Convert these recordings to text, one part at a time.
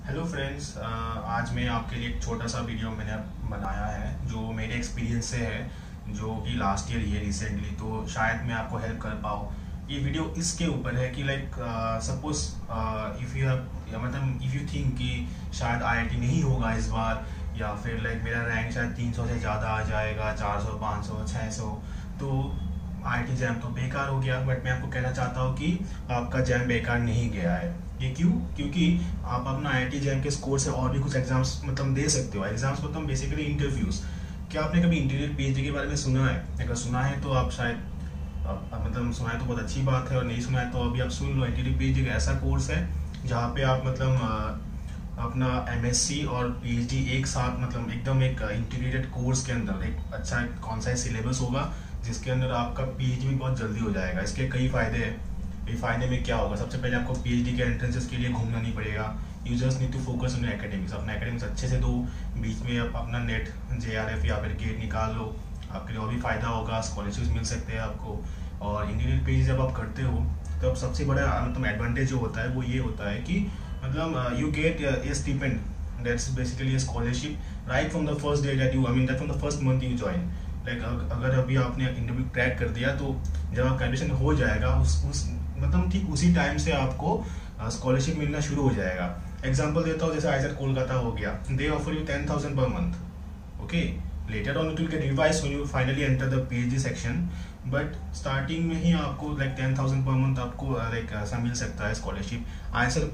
Hello friends, आज मैं आपके लिए एक छोटा सा वीडियो मैंने बनाया है जो मेरे एक्सपीरियंस से है, जो कि लास्ट ईयर ये रिसेंटली, तो शायद मैं आपको हेल्प कर पाऊँ। ये वीडियो इसके ऊपर है कि like suppose if you have मतलब इफ़ यू थिंक कि शायद आईआईटी नहीं होगा इस बार, या फिर लाइक मेरा रैंक शायद 300 से ज़्यादा आ जाएगा, 400 500 600, तो आईआईटी जैम तो बेकार हो गया। बट मैं आपको कहना चाहता हूँ कि आपका जैम बेकार नहीं गया है। ये क्यों? क्योंकि आप अपना आईआईटी जैम के स्कोर से और भी कुछ एग्जाम्स मतलब दे सकते हो। एग्जाम्स मतलब बेसिकली इंटरव्यूज। क्या आपने कभी इंटीरियर पीएचडी के बारे में सुना है? अगर सुना है तो आप शायद मतलब सुना है तो बहुत अच्छी बात है, और नहीं सुना है तो अभी आप सुन लो। इंटीरियर पीएचडी एक ऐसा कोर्स है जहाँ पे आप मतलब अपना एमएससी और पीएचडी एक साथ मतलब एकदम एक इंटीग्रेटेड कोर्स के अंदर एक अच्छा कौन सा सिलेबस होगा जिसके अंदर आपका पीएचडी भी बहुत जल्दी हो जाएगा। इसके कई फायदे हैं। ये फायदे में क्या होगा? सबसे पहले आपको पीएचडी के एंट्रेंसेस के लिए घूमना नहीं पड़ेगा। You just need to focus on academics. अपना एकेडमिक्स अच्छे से दो, बीच में आप अपना नेट जेआरएफ या फिर गेट निकाल लो, आपके लिए और भी फायदा होगा। स्कॉलरशिप मिल सकते हैं आपको। और इंजीनियरिंग पीएचडी जब आप करते हो तो सबसे बड़ा मतलब एडवांटेज जो होता है वो ये होता है कि मतलब you get A stipend, that's basically A scholarship right from the first day that you that from the first month you join. Like अगर अभी आपने इंटरव्यू क्रैक कर दिया तो जब आपका एडमिशन हो जाएगा उस मतलब ठीक उसी टाइम से आपको स्कॉलरशिप मिलना शुरू हो जाएगा। एग्जाम्पल देता हूँ, जैसे आईसेट कोलकाता हो गया, दे offer you 10,000 per month. Okay, later on it will get revise when you finally enter the PhD section, but starting में ही आपको लाइक 10,000 पर मंथ आपको लाइक ऐसा मिल सकता है scholarship. IISER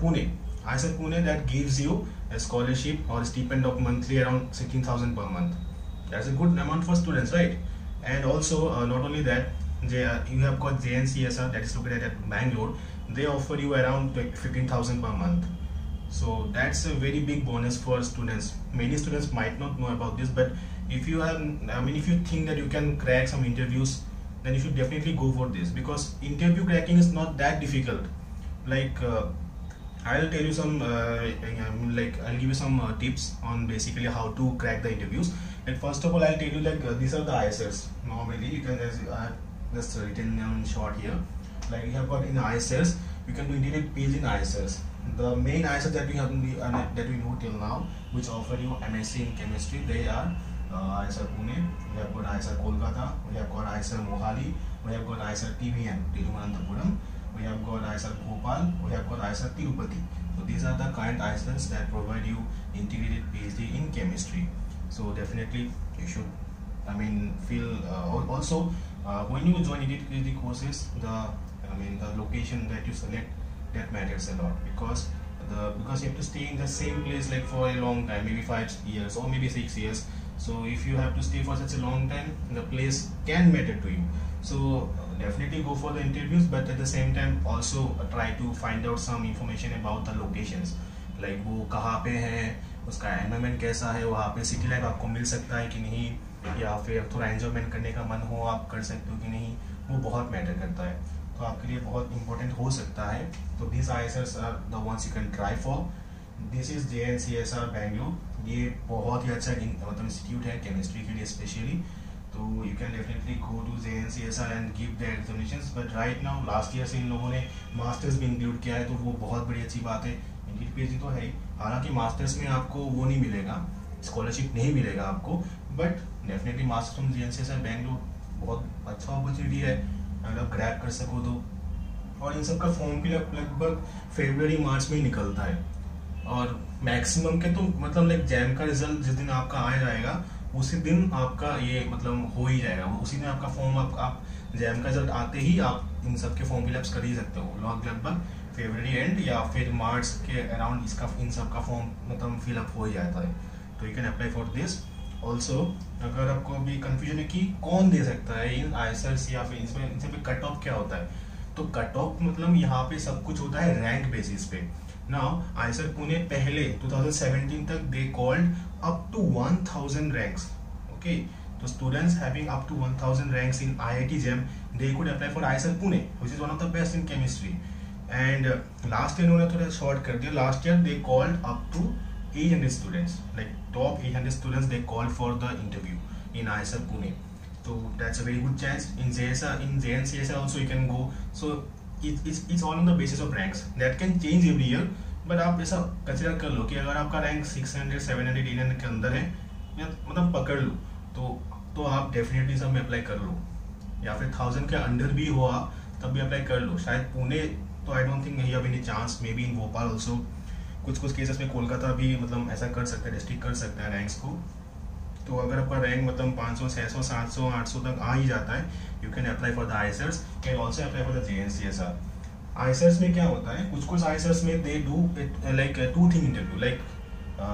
Pune that gives you scholarship और stipend of monthly around 16,000 per month. That's a good amount for students, right? And also, not only that, you have got JNCSR that is located at Bangalore. They offer you around 15,000 per month. So that's a very big bonus for students. Many students might not know about this, but if you have, if you think that you can crack some interviews, then you should definitely go for this, because interview cracking is not that difficult. Like I'll tell you some I'll give you some tips on basically how to crack the interviews. And first of all, I'll tell you these are the ISRs. Normally you can just written down short here. Like you have got in ISRs, you can do integrated PhD in ISRs. The main ISRs that we have that we know till now, which offer you MSc in chemistry, they are ISR Pune, we have got ISR Kolkata, we have got ISR Mohali, we have got ISR TVM, Tiruvananthapuram, we have got ISR Bhopal, we have got ISR Tirupati. So these are the current ISRs that provide you integrated PhD in chemistry. So definitely you should feel also when you join integrated PhD courses, the location that you select, that matters a lot, because you have to stay in the same place like for a long time, maybe 5 years or maybe 6 years. So if you have to stay for such a long time, the place can matter to you. So definitely go for the interviews, but at the same time also try to find out some information about the locations, like वो कहाँ पे है, उसका environment कैसा है, वहाँ पे city life आपको मिल सकता है कि नहीं, या फिर थोड़ा एंजॉयमेंट करने का मन हो आप कर सकते हो कि नहीं, वो बहुत मैटर करता है। तो आपके लिए बहुत इंपॉर्टेंट हो सकता है। तो this IISERs are the ones you can try for. This is JNCSR Bangalore. ये बहुत ही अच्छा मतलब इंस्टीट्यूट है केमिस्ट्री के लिए स्पेशली। तो you can definitely go to JNCSR and give the examinations. But right now last year से इन लोगों ने मास्टर्स भी इंक्लूड किया है, तो वो बहुत बड़ी अच्छी बात है। इंटीरियर पीएचडी तो है ही, हालांकि मास्टर्स में आपको वो नहीं मिलेगा, स्कॉलरशिप नहीं मिलेगा आपको, but definitely masters from JNCSR Bangalore बहुत अच्छा अपॉर्चुनिटी है अगर आप ग्रैब कर सको तो। और इन सब का फॉर्म भी लगभग फरवरी मार्च में ही निकलता है, और मैक्सिमम के तो मतलब लाइक जैम का रिजल्ट जिस दिन आपका आ जाएगा उसी दिन आपका ये मतलब हो ही जाएगा, उसी दिन आपका फॉर्म आप जैम का रिजल्ट आते ही आप इन सब के फॉर्म फिलअप्स कर ही सकते हो। लगभग फरवरी एंड या फिर मार्च के अराउंड इसका इन सब का फॉर्म मतलब फिलअप हो ही जाता है। तो you can apply for this also. अगर आपको अभी कन्फ्यूजन है कि कौन दे सकता है इन आईएसआरस या फिर इसमें इनसे पे कट ऑफ क्या होता है, तो कट ऑफ मतलब यहाँ पे सब कुछ होता है रैंक बेसिस पे। नाउ आईएसआर पुणे पहले 2017 तक they called up to 1000 ranks. Okay, तो students having up to 1000 ranks in IIT JEM, they could apply for IISER Pune which is one of the best in chemistry. And last year उन्होंने थोड़ा short कर दिया, last year they called up to 800 students, like top 800 students they called for the interview in IISER Pune. So that's a very good chance. In JNCSR also you can go. So it's all on the basis of ranks that can change every year, but आप ऐसा consider कर लो कि अगर आपका rank 600 700 800 के अंदर है, या मतलब पकड़ लो, तो आप डेफिनेटली सब में अप्लाई कर लो, या फिर 1000 के अंडर भी हुआ तब भी अप्लाई कर लो। शायद पुणे तो I don't think have any chance, may be in Bhopal also, कुछ केसेस में कोलकाता भी मतलब ऐसा कर सकता है, डिस्ट्रिक्ट कर सकता है रैंक्स को। तो अगर आपका रैंक मतलब 500 600 700 800 तक आ ही जाता है, you can apply for the IISERs, can also apply for the JNCSR। IISERs में क्या होता है, कुछ आईसर्स में they do it like 2 thing interview, like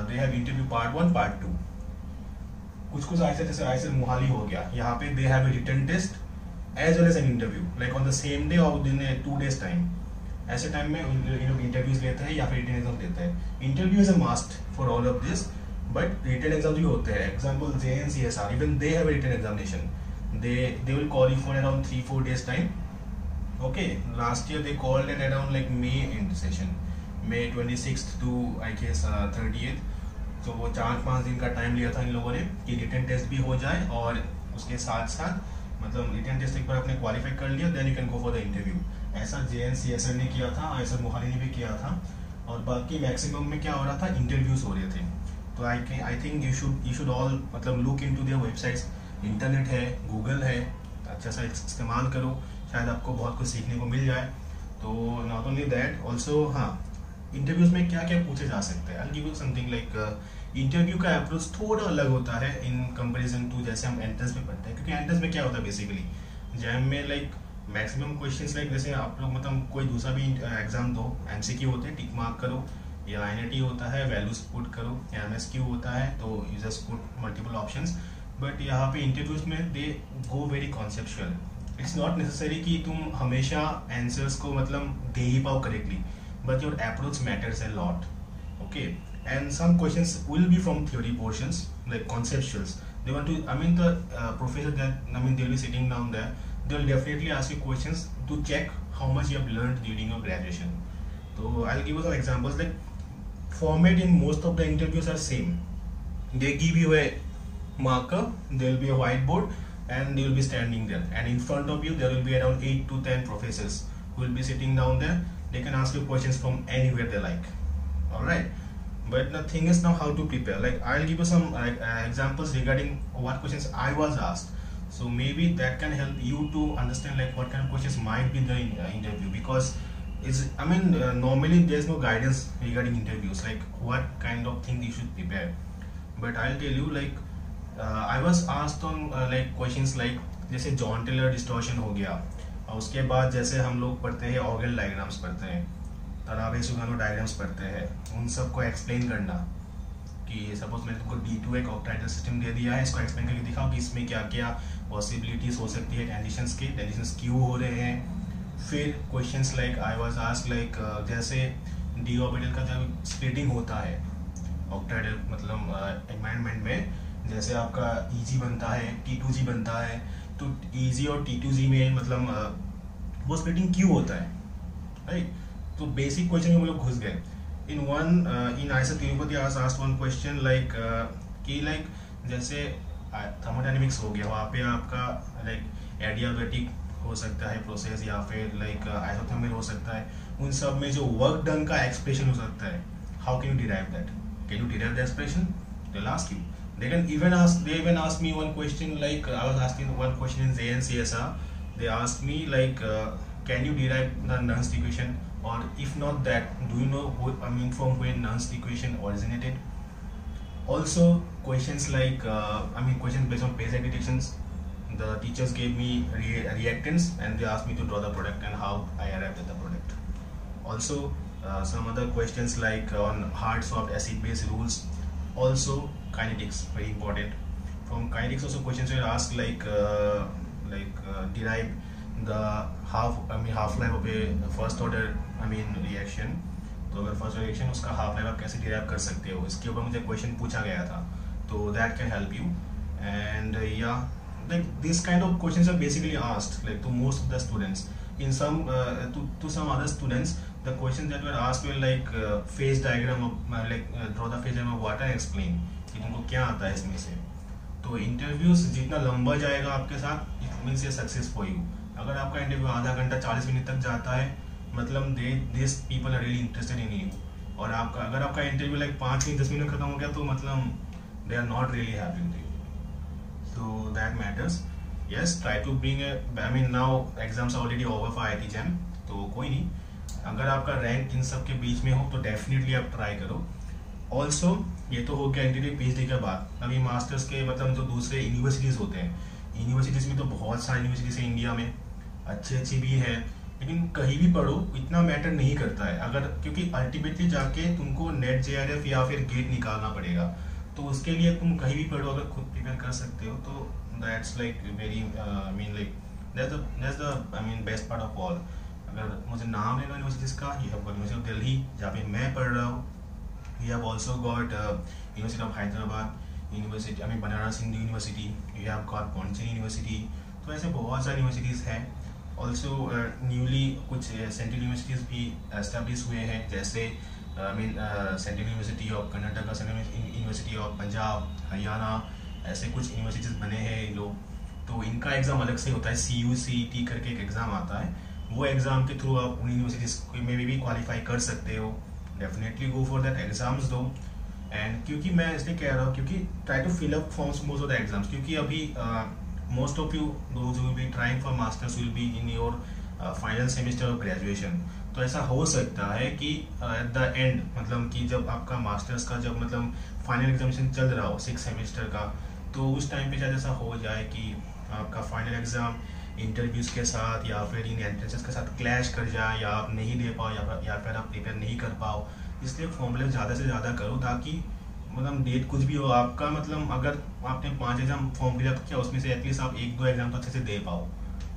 they have interview part 1 part 2। कुछ आईसर्स जैसे आईसर मोहाली हो गया, यहाँ पे they have a written test as well as an interview, like on the same day और इन 2 days टाइम। ऐसे time में interviews लेते हैं या फिर रिटन एग्जाम देते हैं। Interview is a must for all of this, but written exam भी होते हैं। Example JNCSR, even they have written examination, they will call you for around 3-4 days time. Okay, last year they called it around like May end session, May 26th to I guess 30th। तो वो 4-5 दिन का time लिया था इन लोगों ने कि written test भी हो जाए, और उसके साथ साथ मतलब रिटन टेस्ट एक बार आपने क्वालिफाई कर लिया, then you can go for the interview. ऐसा JNCSR ने किया था, ऐसा मोहाली ने भी किया था, और बाकी मैक्सिमम में क्या हो रहा था, इंटरव्यूज हो रहे थे। तो I think you should all मतलब look into their websites. Internet है, गूगल है, अच्छा सा इस्तेमाल करो, शायद आपको बहुत कुछ सीखने को मिल जाए। तो नॉट ओनली दैट, ऑल्सो हाँ, इंटरव्यूज में क्या क्या पूछे जा सकते हैं। I give you something like interview का अप्रोच थोड़ा अलग होता है इन कंपैरिजन टू जैसे हम एंट्रेंस में पढ़ते हैं, क्योंकि एंट्रेंस में क्या होता है बेसिकली, जैम में लाइक मैक्सिमम क्वेश्चंस लाइक जैसे आप लोग मतलब कोई दूसरा भी एग्जाम दो, MCQ होते हैं, टिक मार्क करो, या NAT होता है, वैल्यूज पुट करो, या MSQ होता है तो you just put multiple options. But यहाँ पे इंटरव्यूज में they go very conceptual. It's not necessary कि तुम हमेशा आंसर्स को मतलब दे ही पाओ correctly, but your approach matters a lot. Okay, and some questions will be from theory portions like conceptuals. They want to, I mean the professor that, I mean they'll be sitting down there, they'll definitely ask you questions to check how much you have learned during your graduation. So I'll give you some examples. Like format in most of the interviews are same. They give you a marker, there will be a whiteboard, and you will be standing there, and in front of you there will be around 8 to 10 professors who will be sitting down there. They can ask you questions from anywhere they like. All right. But the thing is now how to prepare. Like I'll give you some examples regarding what questions I was asked, so maybe that can help you to understand like what kind of questions might be in the interview. Because it's, I mean normally there's no guidance regarding interviews, like what kind of thing you should prepare. But I'll tell you, like I was asked on like questions like जैसे John Taylor distortion हो गया, और उसके बाद जैसे हम लोग पढ़ते हैं ऑर्गन डायग्राम्स पढ़ते हैं, तराबे सुगानो डायग्राम्स पढ़ते हैं, उन सबको एक्सप्लेन करना कि सपोज मैंने तुमको D2 एक ऑक्टाइडल सिस्टम दे दिया है, इसको एक्सप्लेन करके दिखाओ कि इसमें क्या क्या पॉसिबिलिटीज हो सकती है, ट्रांजिशंस क्यों हो रहे हैं। फिर questions like I was asked like जैसे डी ऑर्बिटल का जब स्प्लिटिंग होता है ऑक्टाइडल मतलब एनवायरनमेंट में, जैसे आपका EG बनता है, T2G बनता है, तो EG और T2G में मतलब वो स्प्लिटिंग क्यों होता है, राइट। तो बेसिक क्वेश्चन में हम लोग घुस गए। In IISER Tirupati I was asked one question like कि लाइक जैसे थर्मोडायनेमिक्स हो गया, वहाँ पे आपका लाइक एडियाबैटिक हो सकता है प्रोसेस, या फिर लाइक आइसोथर्मल हो सकता है। उन सब में जो वर्क डन का एक्सप्रेशन हो सकता है, how can you derive that, can you derive the expression, they will ask you. They even ask me one question like I was asking one question in JNCSR. They asked me like can you derive the Nernst equation, or if not that, do you know from where Nernst equation originated? Also questions like questions based on phase detections. The teachers gave me reactants and they asked me to draw the product and how I arrived at the product. Also some other questions like on hard soft acid base rules. Also kinetics, very important. From kinetics also questions were asked like derive the half life of a first order reaction. तो अगर first reaction उसका half life आप कैसे derive कर सकते हो, इसके ऊपर मुझे क्वेश्चन पूछा गया था, तो that can help you. And या like these kind of questions are basically asked like to most of the students. In some to some other students the questions that were asked were like phase diagram of draw the phase diagram of water and explain कि तुमको क्या आता है इसमें से। तो interviews जितना लंबा जाएगा आपके साथ, इट मीन्स ये सक्सेस फॉर यू। अगर आपका इंटरव्यू आधा घंटा 40 मिनट तक जाता है, मतलब this people are really interested in you. और और आपका अगर आपका इंटरव्यू लाइक 5-10 मिनट खत्म हो गया तो मतलब they are not really happy with you, so that matters. Yes, try to bring I mean now exams already over for IIT JAM, तो कोई नहीं, अगर आपका रैंक इन सब के बीच में हो तो डेफिनेटली आप ट्राई करो। ऑल्सो ये तो हो गया इंटरव्यू PhD के बाद, अभी मास्टर्स के मतलब जो दूसरे यूनिवर्सिटीज़ होते हैं, यूनिवर्सिटीज़ में तो बहुत सारी यूनिवर्सिटीज़ हैं इंडिया में, अच्छी भी है, लेकिन कहीं भी पढ़ो इतना मैटर नहीं करता है अगर, क्योंकि अल्टीमेटली जाके तुमको नेट JRF या फिर गेट निकालना पड़ेगा, तो उसके लिए तुम कहीं भी पढ़ो अगर खुद प्रिपेयर कर सकते हो तो that's like very mean like that's the I mean best part of all. अगर मुझे नाम लेना यूनिवर्सिटीज़ का, you have got university of Delhi जहाँ पे मैं पढ़ रहा हूँ, you have also got university of Hyderabad, university I mean Banaras Hindu university, you have got Pondicherry university, तो ऐसे बहुत सारी यूनिवर्सिटीज़ हैं। ऑल्सो न्यूली कुछ सेंट्रल यूनिवर्सिटीज़ भी एस्टेब्लिश हुए हैं, जैसे I mean central university of Karnataka, central university of Punjab, Haryana, ऐसे कुछ यूनिवर्सिटीज़ बने हैं ये लोग, तो इनका एग्ज़ाम अलग से होता है, CUCET करके एक एग्ज़ाम आता है, वो एग्ज़ाम के थ्रू आप उन यूनिवर्सिटीज़ में भी क्वालिफाई कर सकते हो। Definitely go for that exams दो। एंड क्योंकि मैं इसलिए कह रहा हूँ क्योंकि try to fill up forms most of the exams, क्योंकि अभी most of you those who will be trying for masters will be in your final semester of graduation, तो ऐसा हो सकता है कि at the end मतलब कि जब आपका मास्टर्स का जब मतलब फाइनल एग्जामिनेशन चल रहा हो 6 सेमेस्टर का, तो उस टाइम पे शायद ऐसा हो जाए कि आपका फाइनल एग्ज़ाम इंटरव्यूज़ के साथ या फिर इन एंट्रेंसेस के साथ क्लैश कर जाए, या आप नहीं दे पाओ या फिर आप प्रिपेयर नहीं कर पाओ। इसलिए फॉर्म फिलअप ज़्यादा से ज़्यादा करो, ताकि मतलब डेट कुछ भी हो आपका, मतलब अगर आपने 5 एग्जाम फॉर्म फिलअप किया उसमें से एटलीस्ट आप 1-2 एग्जाम तो अच्छे से दे पाओ,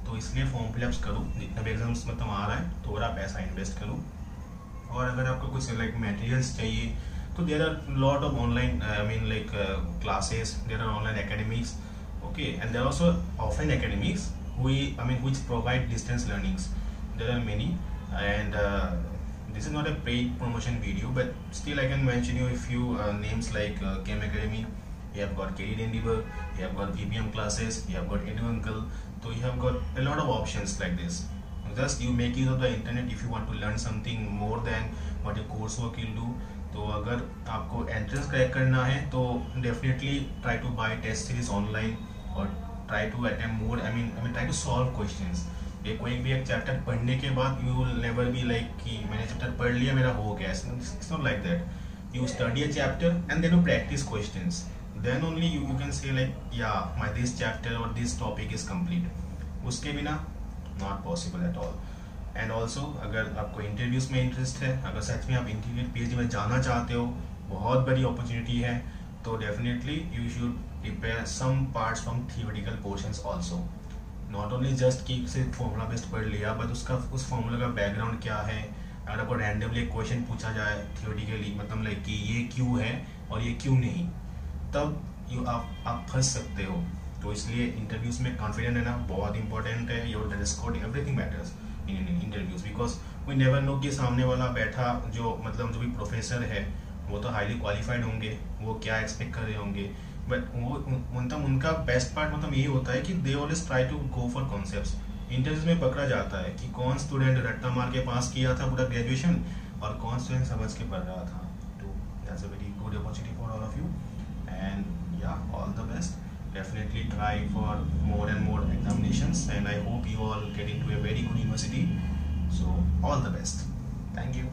तो इसलिए फॉर्म फिलअप्स करो, जितना भी एग्जाम्स मतलब आ रहा है थोड़ा पैसा इन्वेस्ट करो। और अगर आपको कुछ लाइक मटेरियल्स चाहिए तो there are lot of online I mean like classes, there are online academics, okay, and there are also offline academics which provide distance learnings. There are many, and this is not a paid promotion video, but still I can mention you a few names like Chem Academy. You have got Career Endeavor, you have got VPM classes, you have got EduUncle, so you have got a lot of options like this. Just you make use of the internet if you want to learn something more than what your coursework will do. तो अगर आपको entrance crack करना है तो definitely try to buy test series online, और try to attempt more, I mean try to solve questions। ये कोई भी एक चैप्टर पढ़ने के बाद you will never be like कि मैंने चैप्टर पढ़ लिया मेरा हो गया, it's not like that। You study a chapter and then you practice questions, then only you can say like yeah my this chapter or this topic is complete। उसके बिना not possible at all। and also अगर आपको interviews में interest है, अगर सच में आप integrate PhD में जाना चाहते हो, बहुत बड़ी अपॉर्चुनिटी है, तो definitely you should prepare some parts from theoretical portions also, not only just कि सिर्फ फॉर्मूला बेस्ड पढ़ लिया, बट उसका उस फॉर्मूला का बैकग्राउंड क्या है। अगर आपको रैंडमली क्वेश्चन पूछा जाए थियोरेटिकली, मतलब लाइक कि ये क्यों है और ये क्यों नहीं, तब आप फंस सकते हो। तो इसलिए इंटरव्यूज में कॉन्फिडेंट रहना बहुत इंपॉर्टेंट है। Your dress code everything matters in interviews, because we never know कि सामने वाला बैठा जो मतलब जो भी प्रोफेसर है वो तो हाईली क्वालिफाइड होंगे, वो क्या एक्सपेक्ट कर रहे होंगे, बट वो मतलब उनका बेस्ट पार्ट मतलब यही होता है कि they always try to go for concepts. Interviews में पकड़ा जाता है कि कौन स्टूडेंट रट्टा मार के पास किया था पूरा ग्रेजुएशन और कौन स्टूडेंट समझ के पढ़ रहा था। तो that's a very good opportunity for all of you, and yeah all the best. Definitely try for more and more examinations, and I hope you all get into a very good university. So all the best. Thank you.